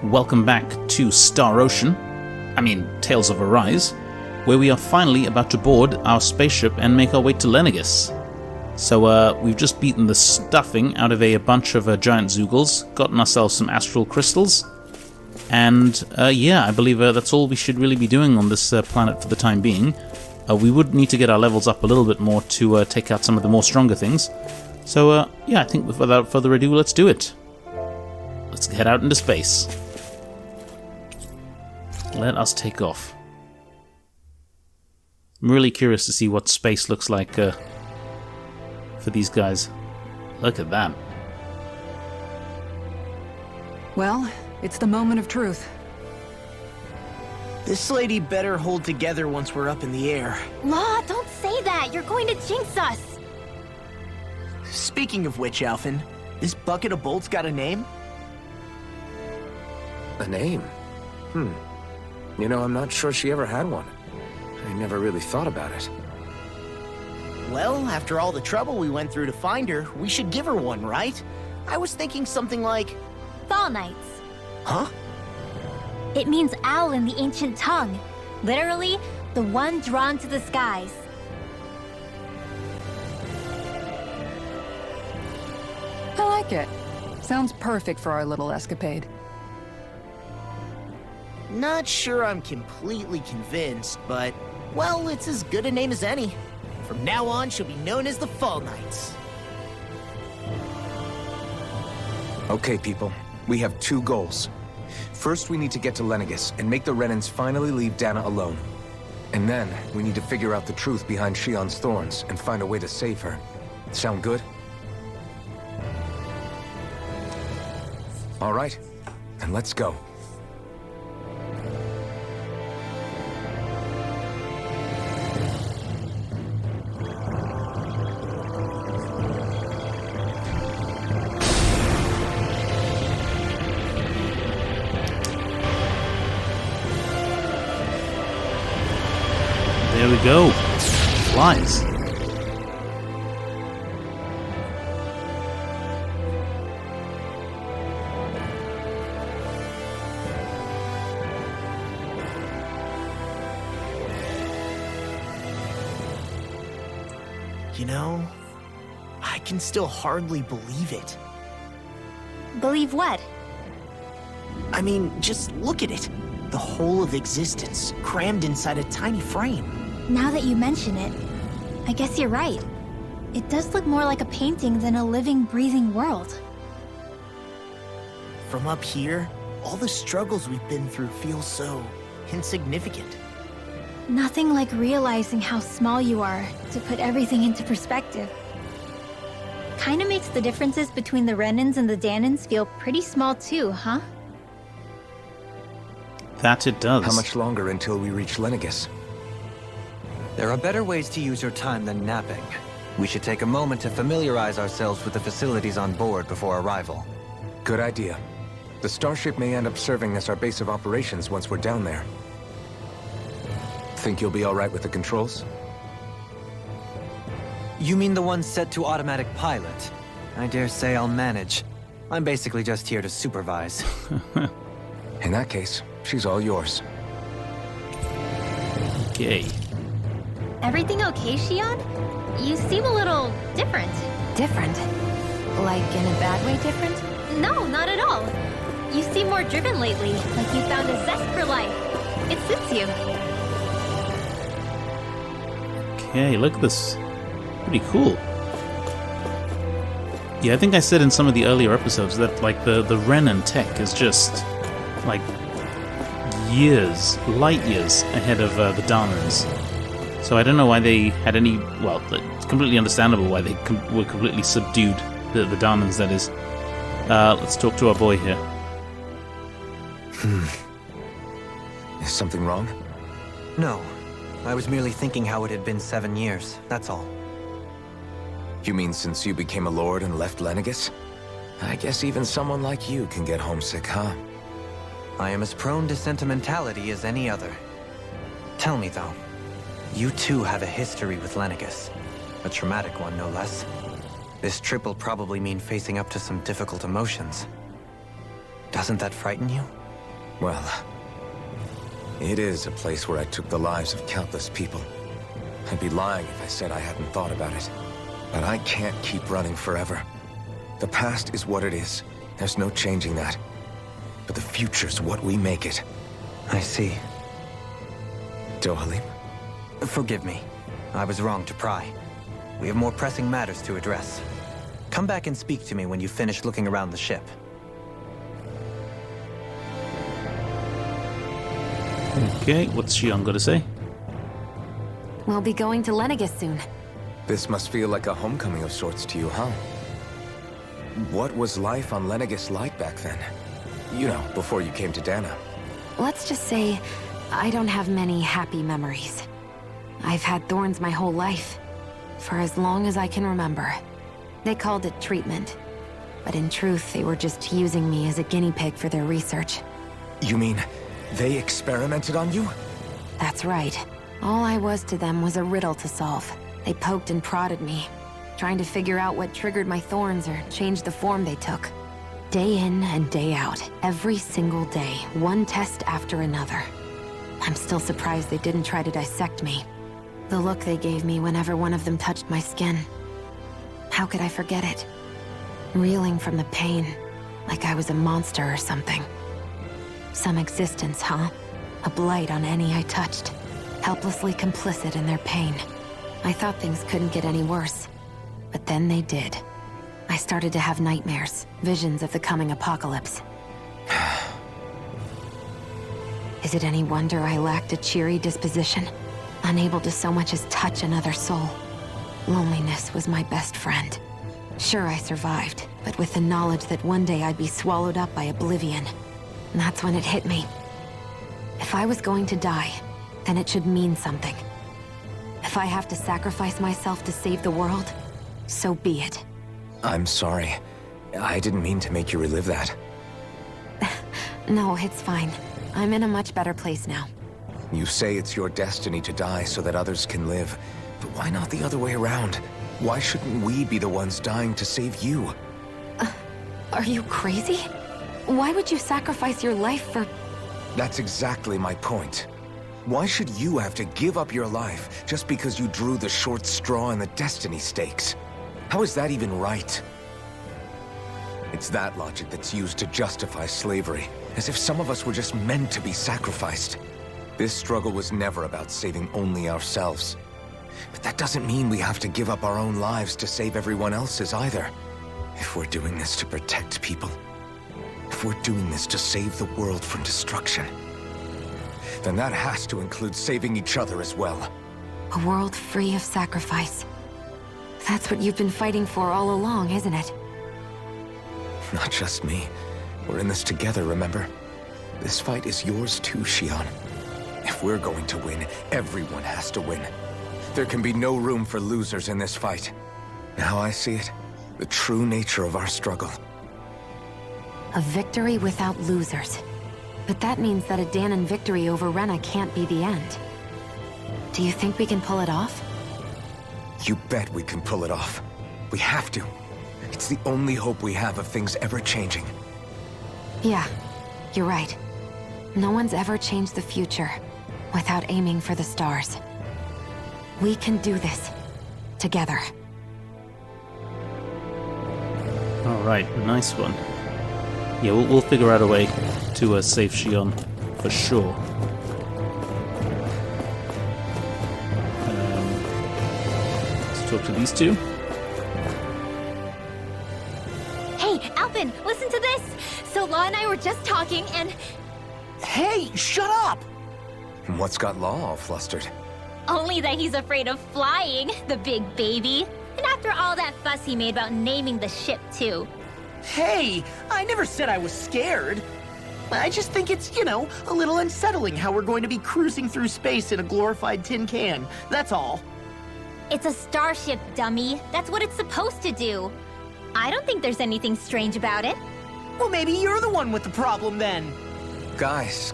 welcome back to Star Ocean, Tales of Arise, where we are finally about to board our spaceship and make our way to Lenegis. So we've just beaten the stuffing out of a bunch of giant Zeugles, gotten ourselves some astral crystals, and I believe that's all we should really be doing on this planet for the time being. We would need to get our levels up a little bit more to take out some of the more stronger things. So I think without further ado, let's do it. Let's head out into space. Let us take off. I'm really curious to see what space looks like for these guys. Look at that. Well, it's the moment of truth. This lady better hold together once we're up in the air. Law, don't say that! You're going to jinx us! Speaking of which, Alphen, this bucket of bolts got a name? A name? You know, I'm not sure she ever had one. I never really thought about it. Well, after all the trouble we went through to find her, we should give her one, right? I was thinking something like... Fall Knights. Huh? It means owl in the ancient tongue. Literally, the one drawn to the skies. I like it. Sounds perfect for our little escapade. Not sure I'm completely convinced, but, well, it's as good a name as any. From now on, she'll be known as the Fall Knights. Okay, people. We have two goals. First, we need to get to Lenegis and make the Renans finally leave Dahna alone. And then, we need to figure out the truth behind Shion's thorns and find a way to save her. Sound good? All right, then let's go. There we go. Flies. You know, I can still hardly believe it. Believe what? I mean, just look at it. The whole of existence, crammed inside a tiny frame. Now that you mention it, I guess you're right. It does look more like a painting than a living, breathing world. From up here, all the struggles we've been through feel so insignificant. Nothing like realizing how small you are to put everything into perspective. Kinda makes the differences between the Renans and the Dahnans feel pretty small too, huh? That it does. How much longer until we reach Lenegis? There are better ways to use your time than napping. We should take a moment to familiarize ourselves with the facilities on board before arrival. Good idea. The starship may end up serving as our base of operations once we're down there. Think you'll be all right with the controls? You mean the one set to automatic pilot? I dare say I'll manage. I'm basically just here to supervise. In that case, she's all yours. Okay. Everything okay, Shion? You seem a little different. Different? Like in a bad way different? No, not at all. You seem more driven lately, like you found a zest for life. It suits you. Okay, look at this. Pretty cool. Yeah, I think I said in some of the earlier episodes that, like, the Renan tech is just, like, light years ahead of the Dahnans. So I don't know why they had any... Well, it's completely understandable why they were completely subdued, the Dahnans, that is. Let's talk to our boy here. Is something wrong? No. I was merely thinking how it had been 7 years, that's all. You mean since you became a lord and left Lenegis? I guess even someone like you can get homesick, huh? I am as prone to sentimentality as any other. Tell me, though. You too have a history with Lenegis. A traumatic one, no less. This trip will probably mean facing up to some difficult emotions. Doesn't that frighten you? Well, it is a place where I took the lives of countless people. I'd be lying if I said I hadn't thought about it. But I can't keep running forever. The past is what it is. There's no changing that. But the future's what we make it. I see. Dohalim? Forgive me. I was wrong to pry. We have more pressing matters to address. Come back and speak to me when you finish looking around the ship. Okay, what's Shion got to say? We'll be going to Lenegis soon. This must feel like a homecoming of sorts to you, huh? What was life on Lenegis like back then? You know, before you came to Dahna. Let's just say, I don't have many happy memories. I've had thorns my whole life, for as long as I can remember. They called it treatment, but in truth, they were just using me as a guinea pig for their research. You mean, they experimented on you? That's right. All I was to them was a riddle to solve. They poked and prodded me, trying to figure out what triggered my thorns or changed the form they took. Day in and day out, every single day, one test after another. I'm still surprised they didn't try to dissect me. The look they gave me whenever one of them touched my skin. How could I forget it? Reeling from the pain, like I was a monster or something. Some existence, huh? A blight on any I touched. Helplessly complicit in their pain. I thought things couldn't get any worse. But then they did. I started to have nightmares, visions of the coming apocalypse. Is it any wonder I lacked a cheery disposition? Unable to so much as touch another soul. Loneliness was my best friend. Sure, I survived, but with the knowledge that one day I'd be swallowed up by oblivion. And that's when it hit me. If I was going to die, then it should mean something. If I have to sacrifice myself to save the world, so be it. I'm sorry. I didn't mean to make you relive that. No, it's fine. I'm in a much better place now. You say it's your destiny to die so that others can live. But why not the other way around? Why shouldn't we be the ones dying to save you? Are you crazy? Why would you sacrifice your life for... That's exactly my point. Why should you have to give up your life just because you drew the short straw in the destiny stakes? How is that even right? It's that logic that's used to justify slavery, as if some of us were just meant to be sacrificed. This struggle was never about saving only ourselves. But that doesn't mean we have to give up our own lives to save everyone else's either. If we're doing this to protect people, if we're doing this to save the world from destruction, then that has to include saving each other as well. A world free of sacrifice. That's what you've been fighting for all along, isn't it? Not just me. We're in this together, remember? This fight is yours too, Shion. If we're going to win, everyone has to win. There can be no room for losers in this fight. Now I see it, the true nature of our struggle. A victory without losers. But that means that a Dahnan victory over Rena can't be the end. Do you think we can pull it off? You bet we can pull it off. We have to. It's the only hope we have of things ever changing. Yeah, you're right. No one's ever changed the future without aiming for the stars. We can do this. Together. Alright, nice one. Yeah, we'll figure out a way to save Shion, for sure. Let's talk to these two. Hey, Alvin, listen to this! So Law and I were just talking and... Hey, shut up! And what's got Law all flustered? Only that he's afraid of flying, the big baby. And after all that fuss he made about naming the ship, too. Hey, I never said I was scared. I just think it's, a little unsettling how we're going to be cruising through space in a glorified tin can. That's all. It's a starship, dummy. That's what it's supposed to do. I don't think there's anything strange about it. Well, maybe you're the one with the problem then. Guys.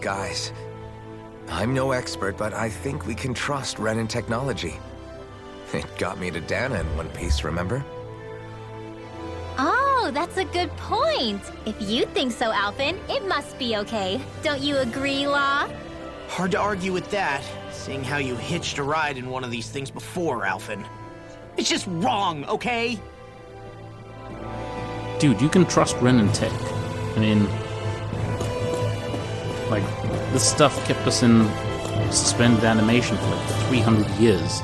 I'm no expert, but I think we can trust Renan technology. It got me to Dahna in one piece, remember? Oh, Oh, that's a good point. If you think so, Alphen, it must be okay. Don't you agree, Law? Hard to argue with that, seeing how you hitched a ride in one of these things before, Alphen. It's just wrong, okay? Dude, you can trust Renan tech. I mean, like, this stuff kept us in suspended animation for like 300 years.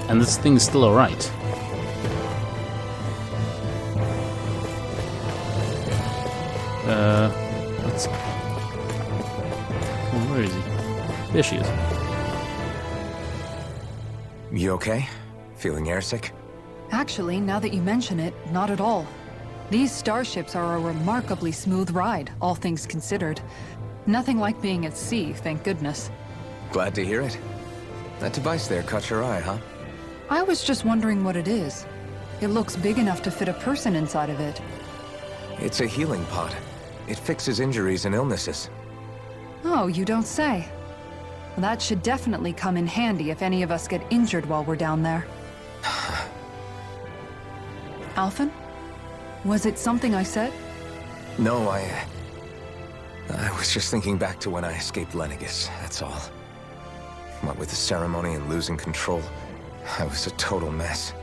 And this thing is still alright. Let's... Oh, where is he? There she is. You okay? Feeling airsick? Actually, now that you mention it, not at all. These starships are a remarkably smooth ride, all things considered. Nothing like being at sea, thank goodness. Glad to hear it. That device there caught your eye, huh? I was just wondering what it is. It looks big enough to fit a person inside of it. It's a healing pod. It fixes injuries and illnesses. Oh, you don't say. That should definitely come in handy if any of us get injured while we're down there. Alphen? Was it something I said? No, I was just thinking back to when I escaped Lenegis, that's all. What with the ceremony and losing control, I was a total mess.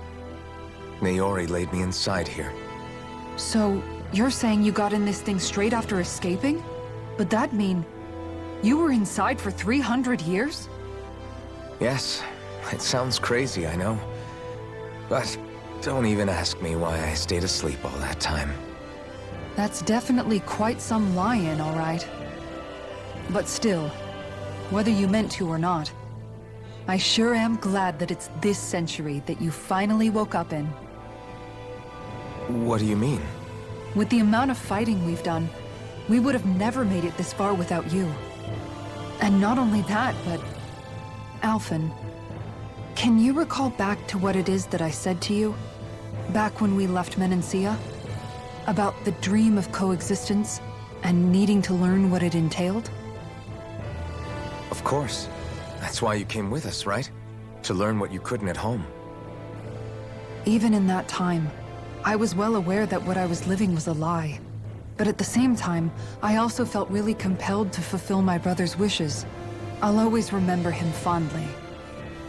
Naori laid me inside here. So, you're saying you got in this thing straight after escaping? But that mean... you were inside for 300 years? Yes, it sounds crazy, I know. But don't even ask me why I stayed asleep all that time. That's definitely quite some lie-in, all right. But still, whether you meant to or not, I sure am glad that it's this century that you finally woke up in. What do you mean? With the amount of fighting we've done, we would have never made it this far without you. And not only that, but... Alphen, can you recall back to what it is that I said to you? Back when we left Menancia? About the dream of coexistence, and needing to learn what it entailed? Of course. That's why you came with us, right? To learn what you couldn't at home. Even in that time, I was well aware that what I was living was a lie. But at the same time, I also felt really compelled to fulfill my brother's wishes. I'll always remember him fondly.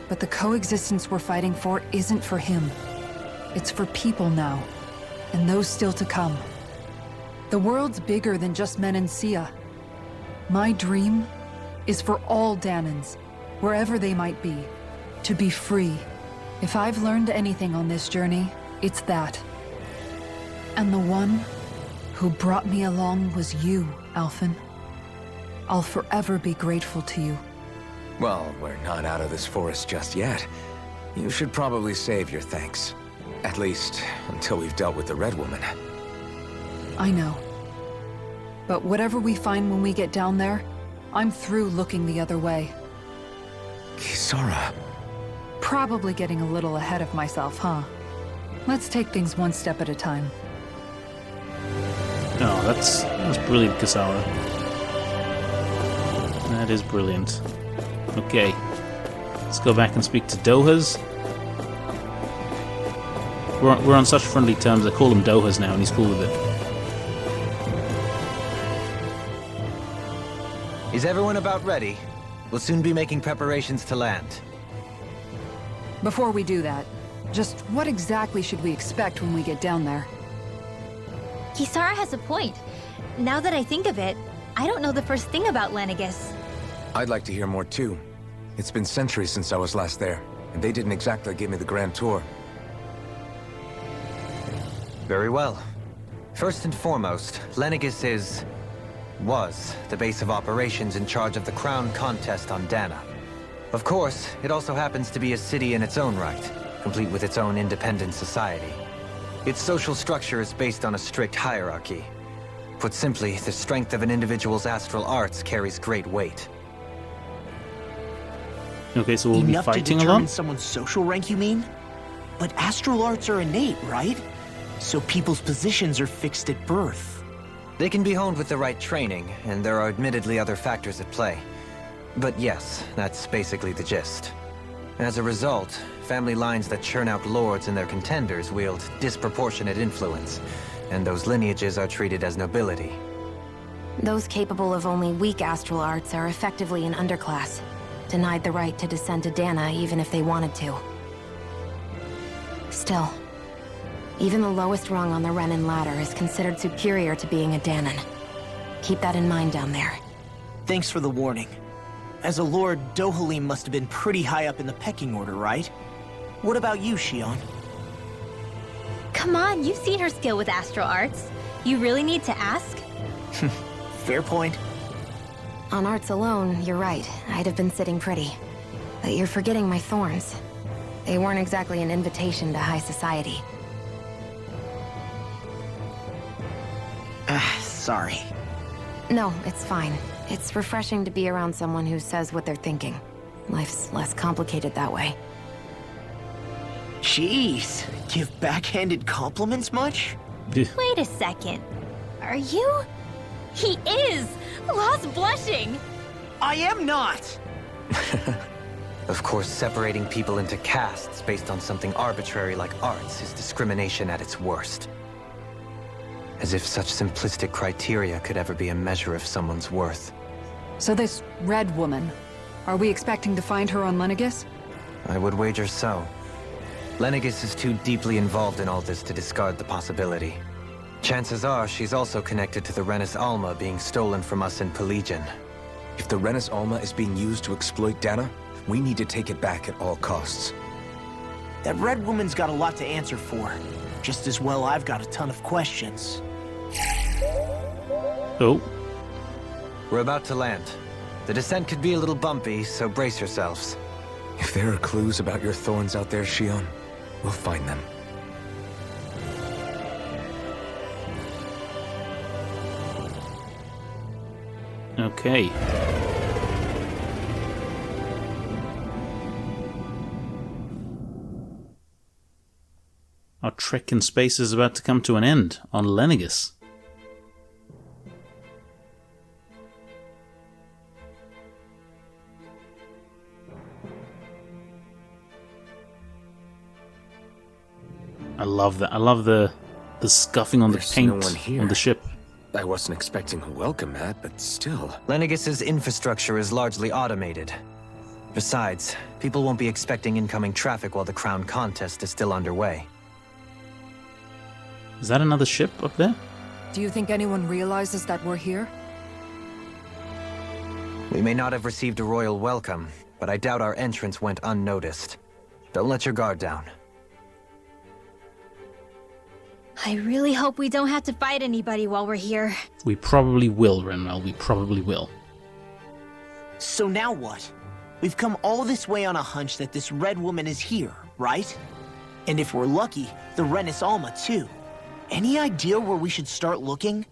But the coexistence we're fighting for isn't for him. It's for people now, and those still to come. The world's bigger than just Menancia. My dream is for all Dahnans, wherever they might be, to be free. If I've learned anything on this journey, it's that. And the one who brought me along was you, Alphen. I'll forever be grateful to you. Well, we're not out of this forest just yet. You should probably save your thanks. At least, until we've dealt with the Red Woman. I know. But whatever we find when we get down there, I'm through looking the other way. Kisara. Probably getting a little ahead of myself, huh? Let's take things one step at a time. Oh, that's brilliant, Kisara. That is brilliant. Okay. Let's go back and speak to Dohas. We're on such friendly terms, I call him Dohas now, and he's cool with it. Is everyone about ready? We'll soon be making preparations to land. Before we do that, just what exactly should we expect when we get down there? Kisara has a point. Now that I think of it, I don't know the first thing about Lenegis. I'd like to hear more too. It's been centuries since I was last there, and they didn't exactly give me the grand tour. Very well. First and foremost, Lenegis was the base of operations in charge of the crown contest on Dahna. Of course, it also happens to be a city in its own right, complete with its own independent society. Its social structure is based on a strict hierarchy. Put simply, the strength of an individual's astral arts carries great weight. Okay, so we'll be Enough to fighting determine along? someone's social rank, you mean? But astral arts are innate, right? So people's positions are fixed at birth. They can be honed with the right training, and there are admittedly other factors at play. But yes, that's basically the gist. As a result, family lines that churn out lords and their contenders wield disproportionate influence, and those lineages are treated as nobility. Those capable of only weak astral arts are effectively an underclass, denied the right to descend to Dahna even if they wanted to. Still, even the lowest rung on the Renan ladder is considered superior to being a Dahnan. Keep that in mind down there. Thanks for the warning. As a lord, Dohalim must have been pretty high up in the pecking order, right? What about you, Shion? Come on, you've seen her skill with astral arts. You really need to ask? Fair point. On arts alone, you're right. I'd have been sitting pretty. But you're forgetting my thorns. They weren't exactly an invitation to high society. Sorry. No, it's fine. It's refreshing to be around someone who says what they're thinking. Life's less complicated that way. Jeez, give backhanded compliments much? Wait a second. Are you? He is! Lost blushing! I am not! Of course, separating people into castes based on something arbitrary like arts is discrimination at its worst. As if such simplistic criteria could ever be a measure of someone's worth. So this red woman, are we expecting to find her on Lenegis? I would wager so. Lenegis is too deeply involved in all this to discard the possibility. Chances are she's also connected to the Renis Alma being stolen from us in Pelegion. If the Renis Alma is being used to exploit Dahna, we need to take it back at all costs. That red woman's got a lot to answer for. Just as well I've got a ton of questions. Oh. We're about to land. The descent could be a little bumpy, so brace yourselves. If there are clues about your thorns out there, Shion, we'll find them. Okay. Our trek in space is about to come to an end on Lenegis. I love that. I love the scuffing on the paint no one here. on the ship. I wasn't expecting a welcome mat, but still. Lenegis's infrastructure is largely automated. Besides, people won't be expecting incoming traffic while the crown contest is still underway. Is that another ship up there? Do you think anyone realizes that we're here? We may not have received a royal welcome, but I doubt our entrance went unnoticed. Don't let your guard down. I really hope we don't have to fight anybody while we're here. We probably will, Renwell. We probably will. So now what? We've come all this way on a hunch that this red woman is here, right? And if we're lucky, the Renis Alma too. Any idea where we should start looking?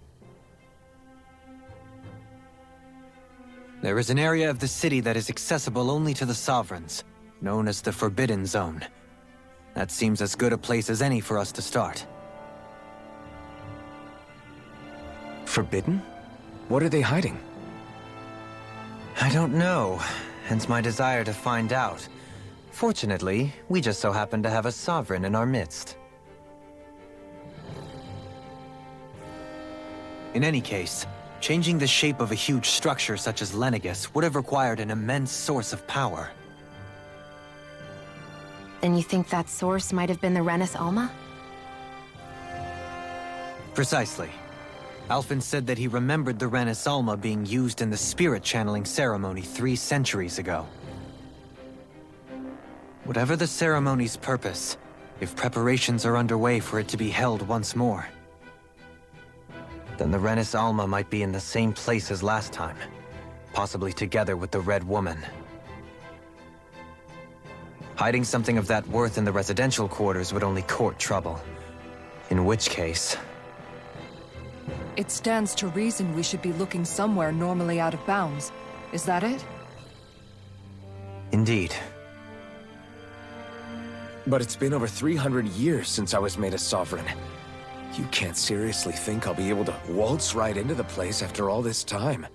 There is an area of the city that is accessible only to the Sovereigns, known as the Forbidden Zone. That seems as good a place as any for us to start. Forbidden? What are they hiding? I don't know, hence my desire to find out. Fortunately, we just so happen to have a Sovereign in our midst. In any case, changing the shape of a huge structure such as Lenegis would have required an immense source of power. And you think that source might have been the Renis Alma? Precisely. Alphen said that he remembered the Renis Alma being used in the spirit channeling ceremony 3 centuries ago. Whatever the ceremony's purpose, if preparations are underway for it to be held once more, then the Renis Alma might be in the same place as last time, possibly together with the Red Woman. Hiding something of that worth in the residential quarters would only court trouble. In which case... It stands to reason we should be looking somewhere normally out of bounds. Is that it? Indeed. But it's been over 300 years since I was made a sovereign. You can't seriously think I'll be able to waltz right into the place after all this time.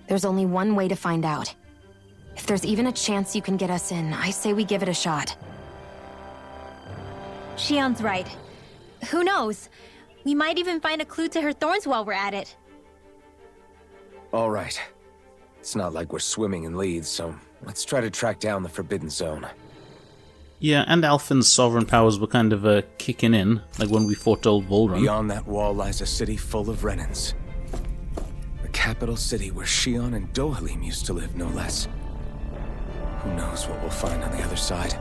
There's only one way to find out. If there's even a chance you can get us in, I say we give it a shot. Shion's right. Who knows? We might even find a clue to her thorns while we're at it. All right. It's not like we're swimming in leads, so let's try to track down the Forbidden Zone. Yeah, and Alphen's sovereign powers were kind of kicking in, like when we fought Old Volrun. Beyond that wall lies a city full of Renans. The capital city where Shion and Dohalim used to live, no less. Who knows what we'll find on the other side.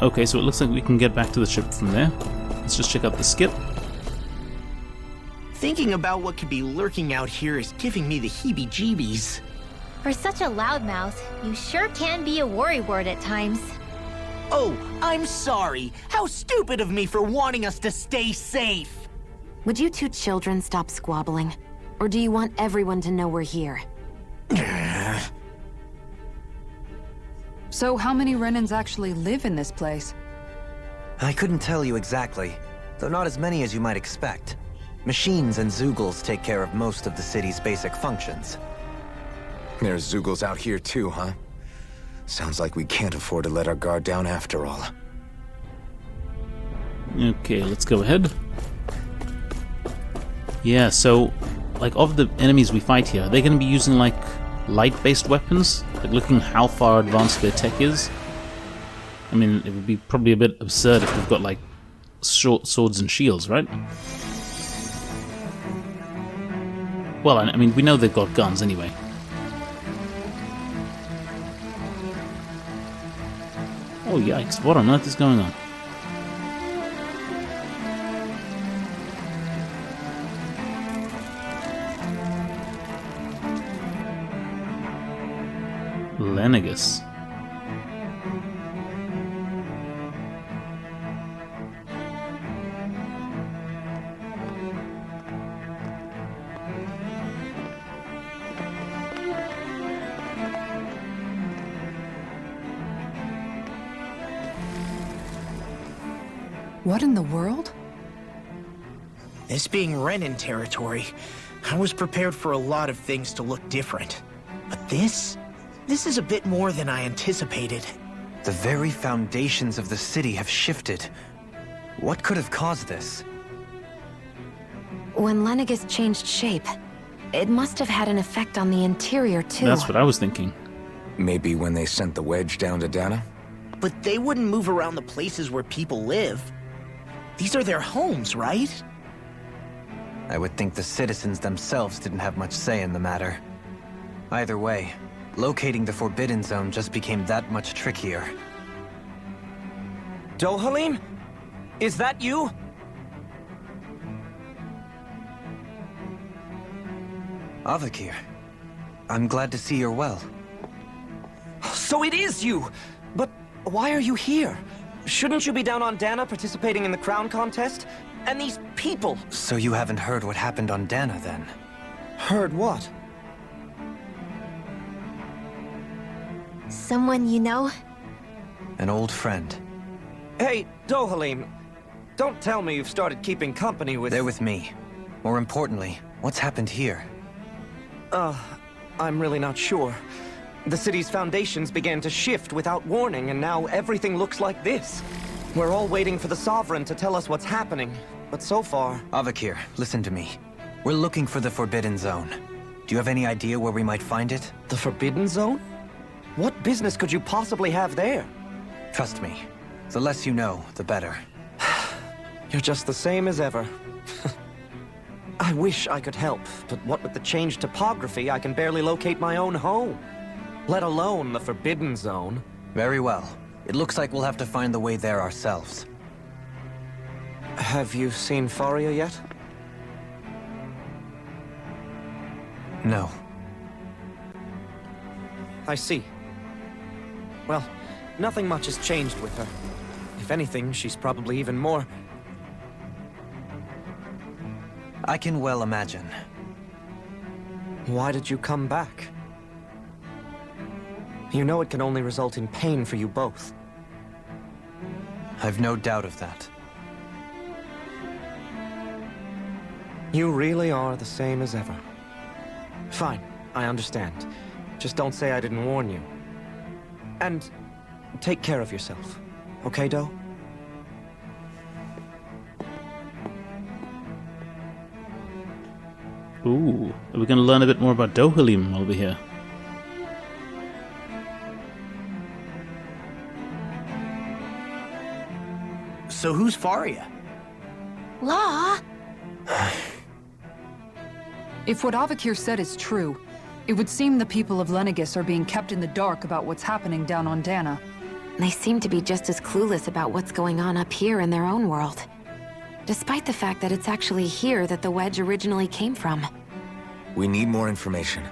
Okay, so it looks like we can get back to the ship from there. Let's just check out the skip. Thinking about what could be lurking out here is giving me the heebie-jeebies. For such a loudmouth, you sure can be a worrywart at times. Oh, I'm sorry. How stupid of me for wanting us to stay safe. Would you two children stop squabbling? Or do you want everyone to know we're here? So how many Renans actually live in this place? I couldn't tell you exactly, though not as many as you might expect. Machines and Zeugles take care of most of the city's basic functions. There's Zeugles out here too, huh? Sounds like we can't afford to let our guard down after all. Okay, let's go ahead. Yeah, so, like, of the enemies we fight here, are they going to be using, like, light-based weapons? Like, looking how far advanced their tech is? I mean, it would be probably a bit absurd if we've got, like, short swords and shields, right? Well, I mean, we know they've got guns anyway. Oh, yikes. What on earth is going on? Lenegus. What in the world? This being Renan territory, I was prepared for a lot of things to look different. But this is a bit more than I anticipated. The very foundations of the city have shifted. What could have caused this? When Lenegus changed shape, it must have had an effect on the interior too. That's what I was thinking. Maybe when they sent the wedge down to Dahna? But they wouldn't move around the places where people live. These are their homes, right? I would think the citizens themselves didn't have much say in the matter. Either way, locating the Forbidden Zone just became that much trickier. Dohalim? Is that you? Avakir, I'm glad to see you're well. So it is you! But why are you here? Shouldn't you be down on Dahna participating in the crown contest? And these people! So you haven't heard what happened on Dahna, then? Heard what? Someone you know? An old friend. Hey, Dohalim, don't tell me you've started keeping company with... They're with me. More importantly, what's happened here? I'm really not sure. The city's foundations began to shift without warning, and now everything looks like this. We're all waiting for the Sovereign to tell us what's happening, but so far... Avakir, listen to me. We're looking for the Forbidden Zone. Do you have any idea where we might find it? The Forbidden Zone? What business could you possibly have there? Trust me. The less you know, the better. You're just the same as ever. I wish I could help, but what with the changed topography, I can barely locate my own home. Let alone the Forbidden Zone. Very well. It looks like we'll have to find the way there ourselves. Have you seen Faria yet? No. I see. Well, nothing much has changed with her. If anything, she's probably even more... I can well imagine. Why did you come back? You know it can only result in pain for you both. I've no doubt of that. You really are the same as ever. Fine, I understand. Just don't say I didn't warn you. And take care of yourself. Okay, Do? Ooh, are we going to learn a bit more about Dohalim while we're here? So who's Faria? Law? If what Avakir said is true, it would seem the people of Lenegis are being kept in the dark about what's happening down on Dahna. They seem to be just as clueless about what's going on up here in their own world. Despite the fact that it's actually here that the wedge originally came from. We need more information.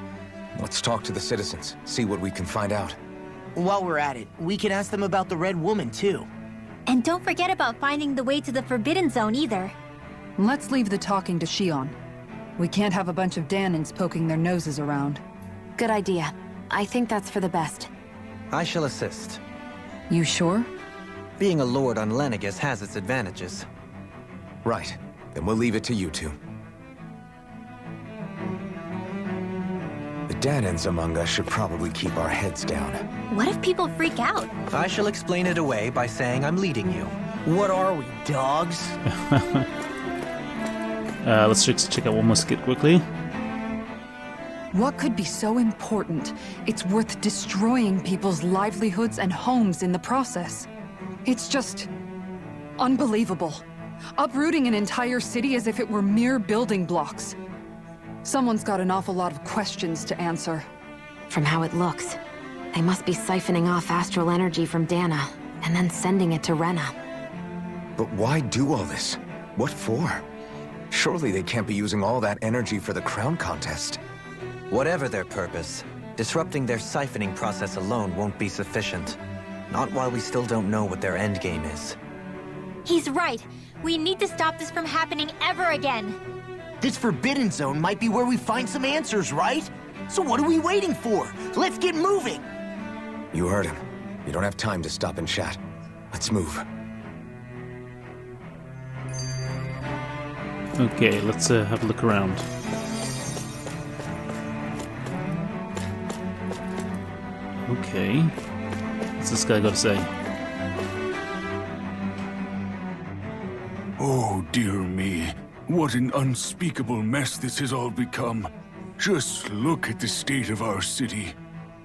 Let's talk to the citizens, see what we can find out. While we're at it, we can ask them about the Red Woman, too. And don't forget about finding the way to the Forbidden Zone either. Let's leave the talking to Shion. We can't have a bunch of Dahnans poking their noses around. Good idea. I think that's for the best. I shall assist. You sure? Being a lord on Lenegis has its advantages. Right. Then we'll leave it to you two. The Dahnans among us should probably keep our heads down. What if people freak out? I shall explain it away by saying I'm leading you. What are we, dogs? Let's just check out one more skit quickly. What could be so important? It's worth destroying people's livelihoods and homes in the process. It's just unbelievable. Uprooting an entire city as if it were mere building blocks. Someone's got an awful lot of questions to answer. From how it looks, they must be siphoning off astral energy from Dahna, and then sending it to Rena. But why do all this? What for? Surely they can't be using all that energy for the crown contest. Whatever their purpose, disrupting their siphoning process alone won't be sufficient. Not while we still don't know what their endgame is. He's right. We need to stop this from happening ever again. This Forbidden Zone might be where we find some answers, right? So what are we waiting for? Let's get moving! You heard him. You don't have time to stop and chat. Let's move. Okay, let's have a look around. Okay. What's this guy got to say? Oh, dear me. What an unspeakable mess this has all become. Just look at the state of our city.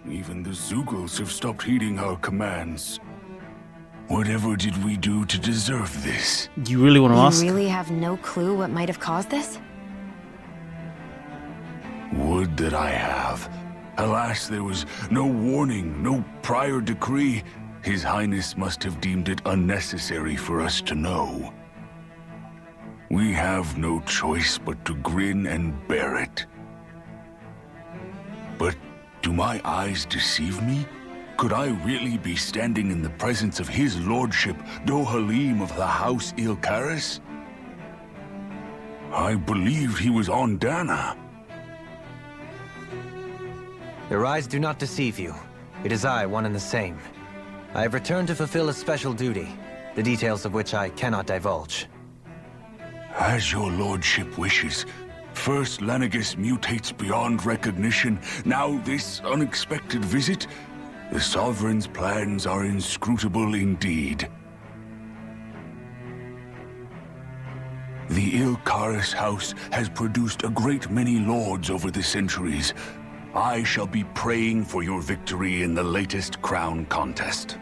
Even the Zeugles have stopped heeding our commands. Whatever did we do to deserve this? You really want to ask? You really have no clue what might have caused this? Would that I have. Alas, there was no warning, no prior decree. His Highness must have deemed it unnecessary for us to know. We have no choice but to grin and bear it. But do my eyes deceive me? Could I really be standing in the presence of his lordship, Dohalim of the House Ilkaris? I believed he was on Dahna. Your eyes do not deceive you. It is I, one and the same. I have returned to fulfill a special duty, the details of which I cannot divulge. As your lordship wishes. First Lenegis mutates beyond recognition, now this unexpected visit. The Sovereign's plans are inscrutable indeed. The Ilkaris house has produced a great many lords over the centuries. I shall be praying for your victory in the latest crown contest.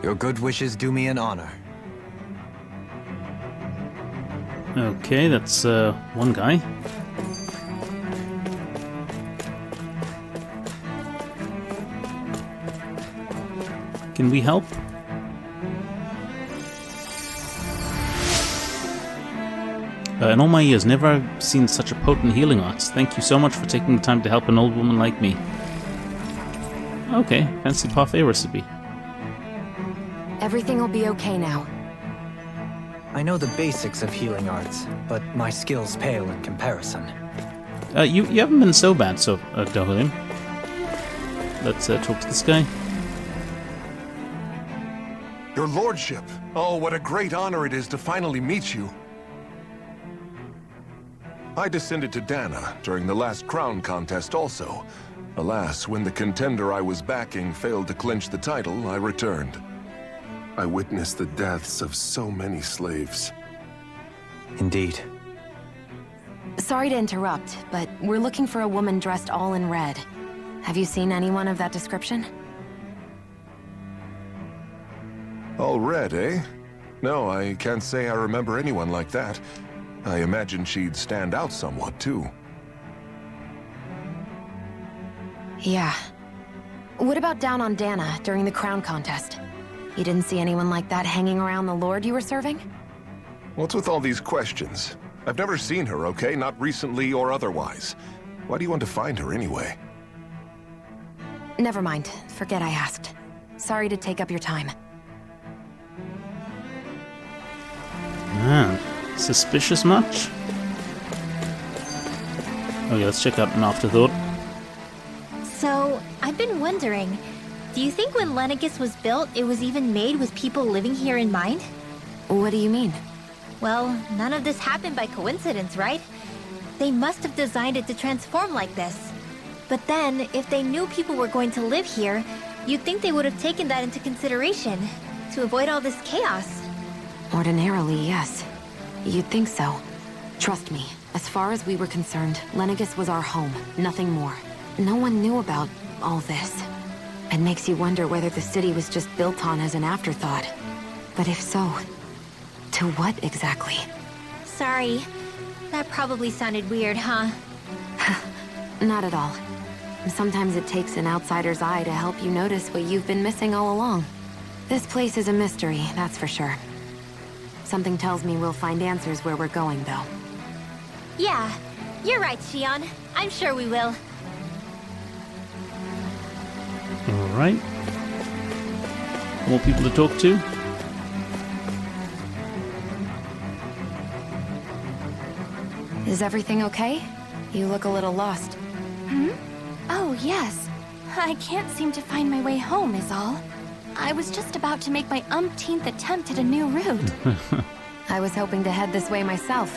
Your good wishes do me an honor. Okay, that's one guy. Can we help? In all my years, never have seen such a potent healing arts. Thank you so much for taking the time to help an old woman like me. Okay, fancy parfait recipe. Everything will be okay now. I know the basics of healing arts, but my skills pale in comparison. You haven't been so bad, so Dohalim. Let's talk to this guy. Your lordship! Oh, what a great honor it is to finally meet you. I descended to Dahna during the last crown contest also. Alas, when the contender I was backing failed to clinch the title, I returned. I witnessed the deaths of so many slaves. Indeed. Sorry to interrupt, but we're looking for a woman dressed all in red. Have you seen anyone of that description? All red, eh? No, I can't say I remember anyone like that. I imagine she'd stand out somewhat, too. Yeah. What about down on Dahna during the crown contest? You didn't see anyone like that hanging around the lord you were serving? What's with all these questions? I've never seen her, okay? Not recently or otherwise. Why do you want to find her anyway? Never mind. Forget I asked. Sorry to take up your time. Man, suspicious much? Okay, let's check out an afterthought. So, I've been wondering, do you think when Lenegis was built, it was even made with people living here in mind? What do you mean? Well, none of this happened by coincidence, right? They must have designed it to transform like this. But then, if they knew people were going to live here, you'd think they would have taken that into consideration, to avoid all this chaos. Ordinarily, yes. You'd think so. Trust me, as far as we were concerned, Lenegis was our home, nothing more. No one knew about all this. It makes you wonder whether the city was just built on as an afterthought. But if so, to what exactly? Sorry. That probably sounded weird, huh? Not at all. Sometimes it takes an outsider's eye to help you notice what you've been missing all along. This place is a mystery, that's for sure. Something tells me we'll find answers where we're going, though. Yeah, you're right, Shion. I'm sure we will. Alright. More people to talk to. Is everything okay? You look a little lost. Oh, yes. I can't seem to find my way home, is all. I was just about to make my umpteenth attempt at a new route. I was hoping to head this way myself.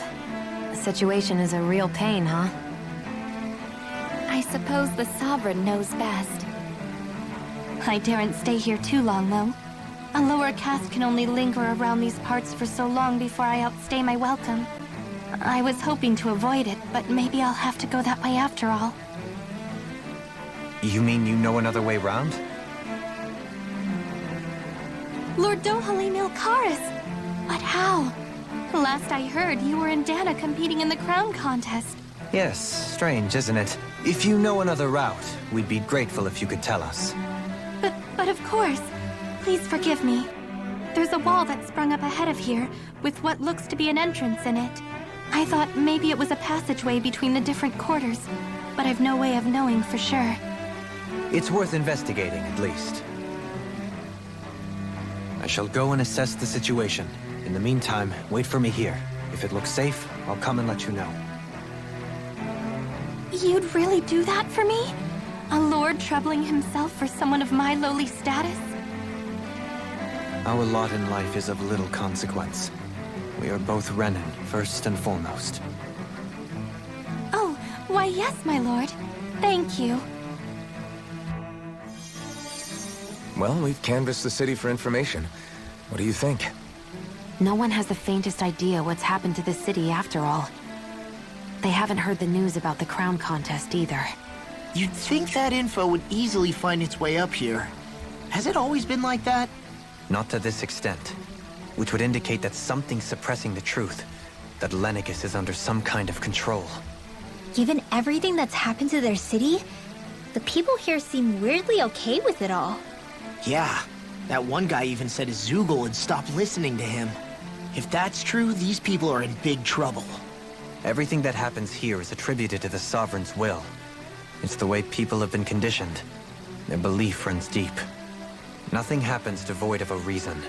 The situation is a real pain, huh? I suppose the Sovereign knows best. I daren't stay here too long, though. A lower caste can only linger around these parts for so long before I outstay my welcome. I was hoping to avoid it, but maybe I'll have to go that way after all. You mean you know another way round? Lord Dohali Milkaris! But how? Last I heard, you were in Dahna competing in the crown contest. Yes, strange, isn't it? If you know another route, we'd be grateful if you could tell us. But of course. Please forgive me. There's a wall that sprung up ahead of here, with what looks to be an entrance in it. I thought maybe it was a passageway between the different quarters, but I've no way of knowing for sure. It's worth investigating, at least. I shall go and assess the situation. In the meantime, wait for me here. If it looks safe, I'll come and let you know. You'd really do that for me? A lord troubling himself for someone of my lowly status? Our lot in life is of little consequence. We are both Renan, first and foremost. Oh, why yes, my lord. Thank you. Well, we've canvassed the city for information. What do you think? No one has the faintest idea what's happened to the city after all. They haven't heard the news about the crown contest either. You'd think that info would easily find its way up here. Has it always been like that? Not to this extent. Which would indicate that something's suppressing the truth. That Lenegis is under some kind of control. Given everything that's happened to their city, the people here seem weirdly okay with it all. Yeah, that one guy even said his Zoogle had stopped listening to him. If that's true, these people are in big trouble. Everything that happens here is attributed to the Sovereign's will. It's the way people have been conditioned. Their belief runs deep. Nothing happens devoid of a reason.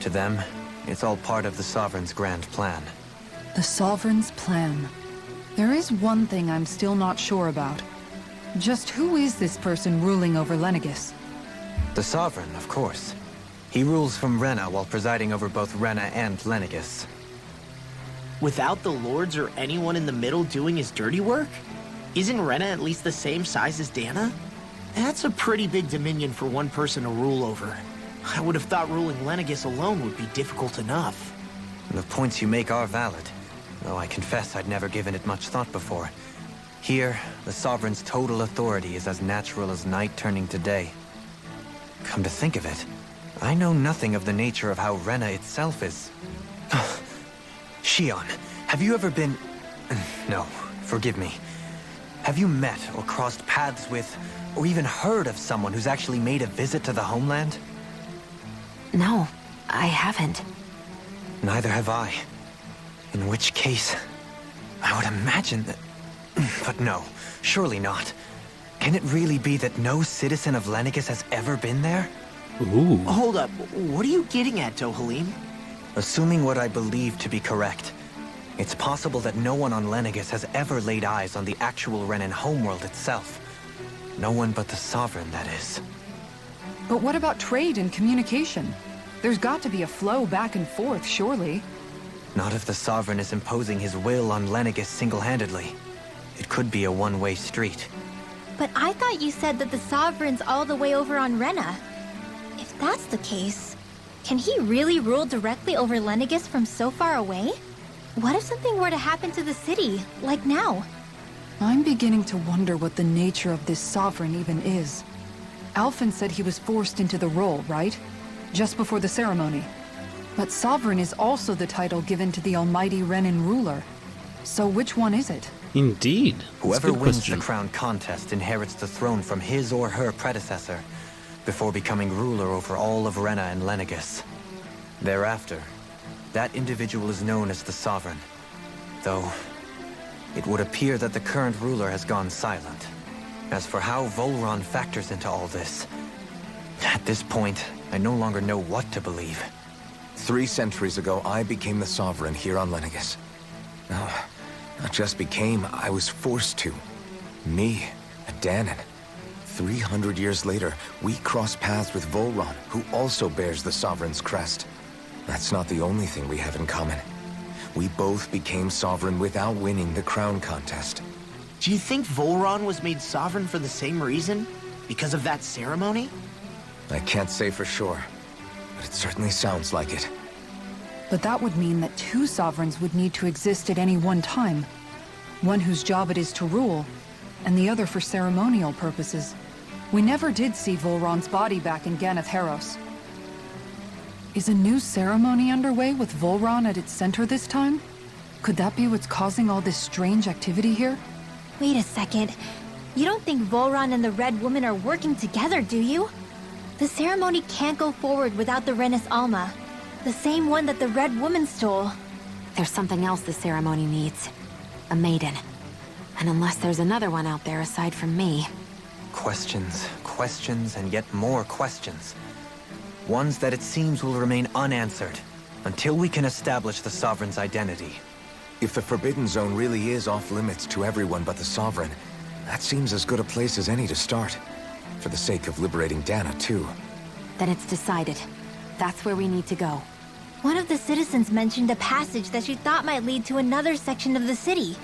To them, it's all part of the Sovereign's grand plan. The Sovereign's plan. There is one thing I'm still not sure about. Just who is this person ruling over Lenegis? The Sovereign, of course. He rules from Rena while presiding over both Rena and Lenegis. Without the lords or anyone in the middle doing his dirty work? Isn't Rena at least the same size as Dahna? That's a pretty big dominion for one person to rule over. I would have thought ruling Lenegis alone would be difficult enough. The points you make are valid, though I confess I'd never given it much thought before. Here, the Sovereign's total authority is as natural as night turning to day. Come to think of it, I know nothing of the nature of how Rena itself is. Shion, have you ever been... No, forgive me. Have you met or crossed paths with, or even heard of someone who's actually made a visit to the homeland? No, I haven't. Neither have I. In which case, I would imagine that... But no, surely not. Can it really be that no citizen of Lenegis has ever been there? Ooh. Hold up, what are you getting at, Dohalim? Assuming what I believe to be correct, it's possible that no one on Lenegis has ever laid eyes on the actual Renan homeworld itself. No one but the Sovereign, that is. But what about trade and communication? There's got to be a flow back and forth, surely. Not if the Sovereign is imposing his will on Lenegis single-handedly. It could be a one-way street. But I thought you said that the Sovereign's all the way over on Rena. If that's the case, can he really rule directly over Lenegis from so far away? What if something were to happen to the city, like now? I'm beginning to wonder what the nature of this Sovereign even is. Alphen said he was forced into the role, right? Just before the ceremony. But Sovereign is also the title given to the almighty Renan ruler. So which one is it? Indeed. Whoever wins the crown contest inherits the throne from his or her predecessor, before becoming ruler over all of Rena and Lenegis. Thereafter, that individual is known as the Sovereign. Though, it would appear that the current ruler has gone silent. As for how Volron factors into all this, at this point, I no longer know what to believe. 3 centuries ago, I became the Sovereign here on Lenegis. No, not just became, I was forced to. Me, a Dahnan. 300 years later, we cross paths with Volron, who also bears the Sovereign's crest. That's not the only thing we have in common. We both became Sovereign without winning the crown contest. Do you think Volron was made Sovereign for the same reason? Because of that ceremony? I can't say for sure, but it certainly sounds like it. But that would mean that 2 Sovereigns would need to exist at any one time. One whose job it is to rule, and the other for ceremonial purposes. We never did see Volron's body back in Ganath Haros. Is a new ceremony underway with Volron at its center this time? Could that be what's causing all this strange activity here? Wait a second. You don't think Volron and the Red Woman are working together, do you? The ceremony can't go forward without the Renis Alma. The same one that the Red Woman stole. There's something else the ceremony needs. A maiden. And unless there's another one out there aside from me... Questions, questions, and yet more questions. Ones that it seems will remain unanswered, until we can establish the Sovereign's identity. If the Forbidden Zone really is off-limits to everyone but the Sovereign, that seems as good a place as any to start. For the sake of liberating Dahna, too. Then it's decided. That's where we need to go. One of the citizens mentioned a passage that she thought might lead to another section of the city.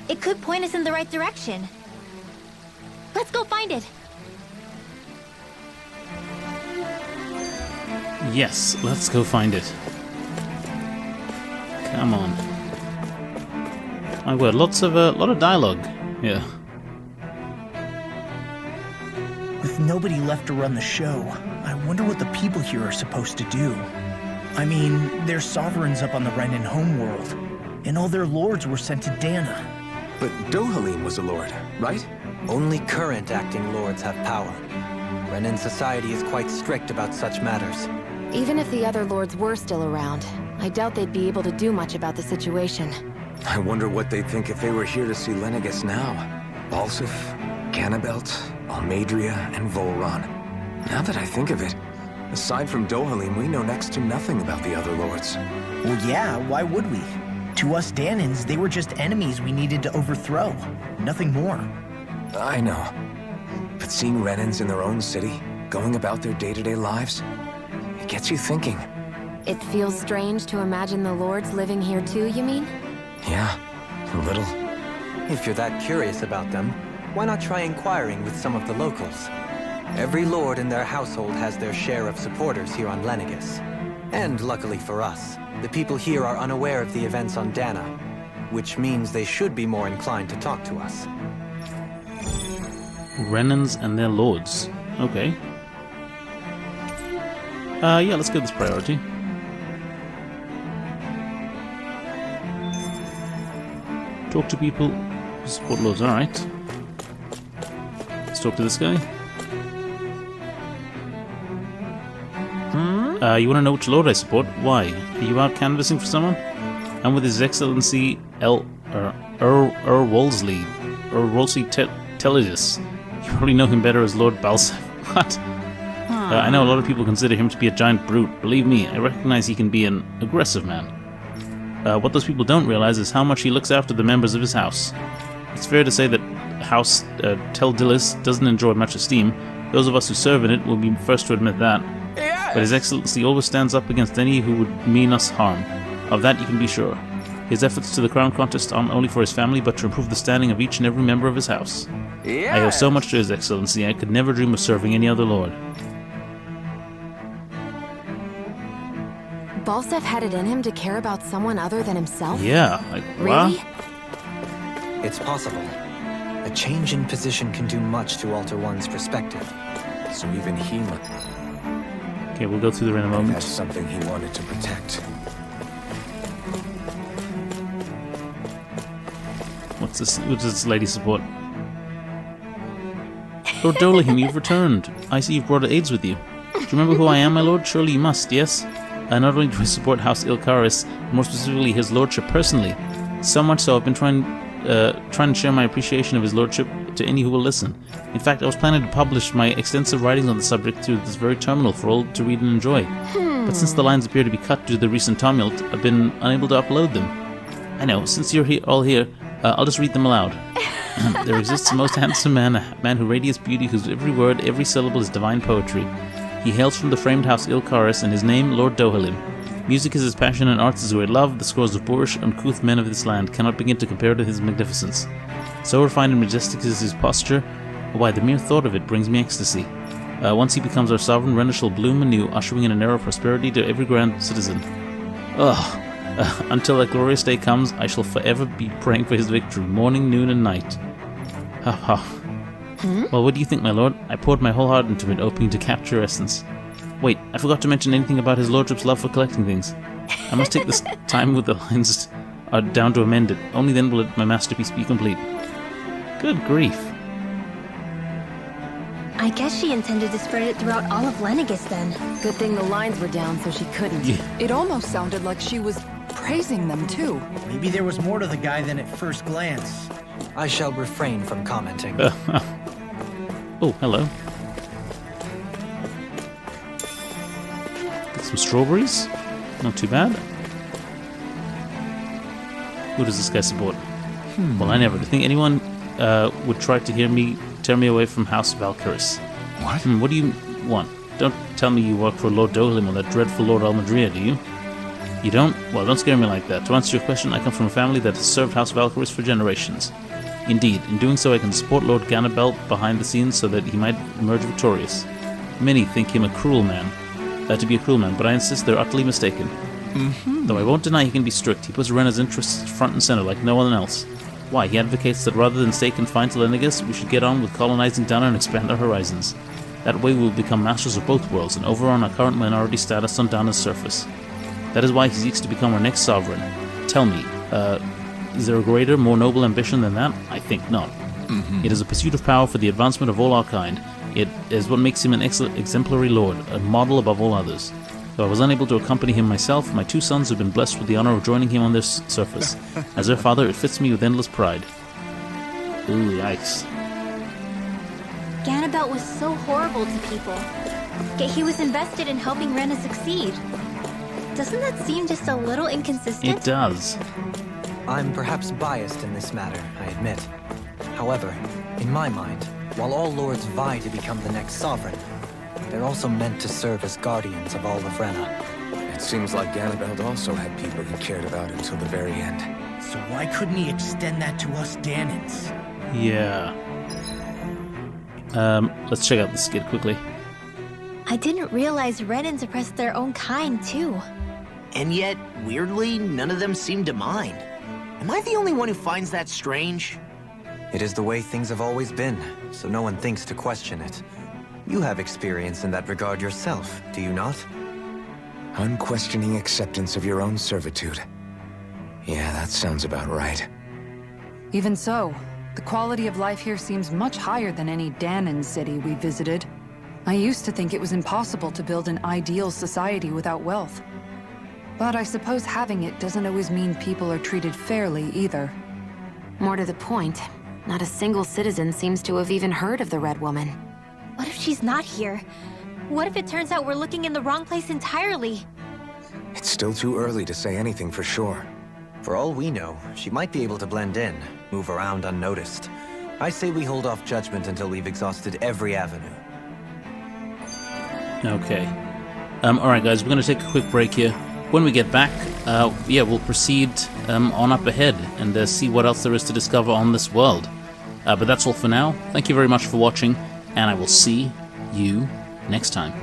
It could point us in the right direction. Let's go find it! Yes, let's go find it. Come on. My word, lot of dialogue. Yeah. With nobody left to run the show, I wonder what the people here are supposed to do. I mean, there's sovereigns up on the Renan homeworld, and all their lords were sent to Dahna. But Dohalim was a lord, right? Only current acting lords have power. Renan society is quite strict about such matters. Even if the other lords were still around, I doubt they'd be able to do much about the situation. I wonder what they'd think if they were here to see Lenegis now. Balsif, Cannabelt, Almadria, and Volron. Now that I think of it, aside from Dohalim, we know next to nothing about the other lords. Well, yeah, why would we? To us Dahnans, they were just enemies we needed to overthrow. Nothing more. I know. But seeing Renans in their own city, going about their day-to-day lives, it gets you thinking. It feels strange to imagine the lords living here too, you mean? Yeah, a little. If you're that curious about them, why not try inquiring with some of the locals? Every lord in their household has their share of supporters here on Lenegis. And luckily for us, the people here are unaware of the events on Dahna, which means they should be more inclined to talk to us. Renans and their lords. Okay. Yeah, let's give this priority. Talk to people. Support lords, alright. Let's talk to this guy. You want to know which lord I support? Why? Are you out canvassing for someone? I'm with His Excellency Wolseley. Wolsey Telligis. You probably know him better as Lord Balsef. What? I know a lot of people consider him to be a giant brute. Believe me, I recognize he can be an aggressive man. What those people don't realize is how much he looks after the members of his house. It's fair to say that House Teldilis doesn't enjoy much esteem. Those of us who serve in it will be first to admit that. Yes. But His Excellency always stands up against any who would mean us harm. Of that you can be sure. His efforts to the crown contest aren't only for his family, but to improve the standing of each and every member of his house. Yes. I owe so much to His Excellency, I could never dream of serving any other lord. Balsef had it in him to care about someone other than himself? Yeah, like, really? It's possible. A change in position can do much to alter one's perspective. So even he must... Okay, we'll go through the random moment. That's something he wanted to protect. What's this? What's this lady support? Lord Dolahim, you've returned. I see you've brought aides with you. Do you remember who I am, my lord? Surely you must, yes? Not only do I support House Ilkaris, more specifically his lordship personally. So much so I've been trying to share my appreciation of his lordship to any who will listen. In fact, I was planning to publish my extensive writings on the subject through this very terminal for all to read and enjoy. But since the lines appear to be cut due to the recent tumult, I've been unable to upload them. I know, since you're all here, I'll just read them aloud. There exists a most handsome man, a man who radiates beauty, whose every word, every syllable is divine poetry. He hails from the framed house Ilkaris, and his name, Lord Dohalim. Music is his passion, and arts is his love. The scores of boorish, uncouth men of this land cannot begin to compare to his magnificence. So refined and majestic is his posture, why, the mere thought of it brings me ecstasy. Once he becomes our sovereign, Rena shall bloom anew, ushering in an era of prosperity to every grand citizen. Until that glorious day comes, I shall forever be praying for his victory, morning, noon, and night. Ha ha. Well, what do you think, my lord? I poured my whole heart into it, hoping to capture your essence. Wait, I forgot to mention anything about his lordship's love for collecting things. I must take this time with the lines down to amend it. Only then will my masterpiece be complete. Good grief. I guess she intended to spread it throughout all of Lenegis then. Good thing the lines were down so she couldn't. Yeah. It almost sounded like she was praising them too. Maybe there was more to the guy than at first glance. I shall refrain from commenting. Oh, hello. Get some strawberries. Not too bad. Who does this guy support? Well, I never think anyone would try to tear me away from House Valkyris. What? What do you want? Don't tell me you work for Lord Dohalim or that dreadful Lord Almadria, do you? You don't? Well, don't scare me like that. To answer your question, I come from a family that has served House Valkyris for generations. Indeed, in doing so I can support Lord Ganabelt behind the scenes so that he might emerge victorious. Many think him a cruel man, to be a cruel man, but I insist they're utterly mistaken. Though I won't deny he can be strict, he puts Rena's interests front and center like no one else. Why, he advocates that rather than stay confined to Lenegis, we should get on with colonizing Dahna and expand our horizons. That way we will become masters of both worlds and overrun our current minority status on Dahna's surface. That is why he seeks to become our next sovereign. Tell me, is there a greater, more noble ambition than that? I think not. It is a pursuit of power for the advancement of all our kind. It is what makes him an excellent, exemplary lord, a model above all others. Though I was unable to accompany him myself, my two sons have been blessed with the honor of joining him on their surface. As their father, it fits me with endless pride. Ooh, yikes. Ganabelt was so horrible to people, yet he was invested in helping Rena succeed. Doesn't that seem just a little inconsistent? It does. I'm perhaps biased in this matter, I admit. However, in my mind, while all lords vie to become the next sovereign, they're also meant to serve as guardians of all of Rena. It seems like Ganabelt also had people he cared about until the very end. So why couldn't he extend that to us Dahnans? Yeah. Let's check out the skit quickly. I didn't realize Renans oppressed their own kind, too. And yet, weirdly, none of them seem to mind. Am I the only one who finds that strange? It is the way things have always been, so no one thinks to question it. You have experience in that regard yourself, do you not? Unquestioning acceptance of your own servitude. Yeah, that sounds about right. Even so, the quality of life here seems much higher than any Dahnan city we visited. I used to think it was impossible to build an ideal society without wealth. But I suppose having it doesn't always mean people are treated fairly either. More to the point, not a single citizen seems to have even heard of the Red Woman. What if she's not here? What if it turns out we're looking in the wrong place entirely? It's still too early to say anything for sure. For all we know, she might be able to blend in, move around unnoticed. I say we hold off judgment until we've exhausted every avenue. Okay. Alright guys, we're going to take a quick break here. When we get back, yeah, we'll proceed on up ahead and see what else there is to discover on this world. But that's all for now. Thank you very much for watching, and I will see you next time.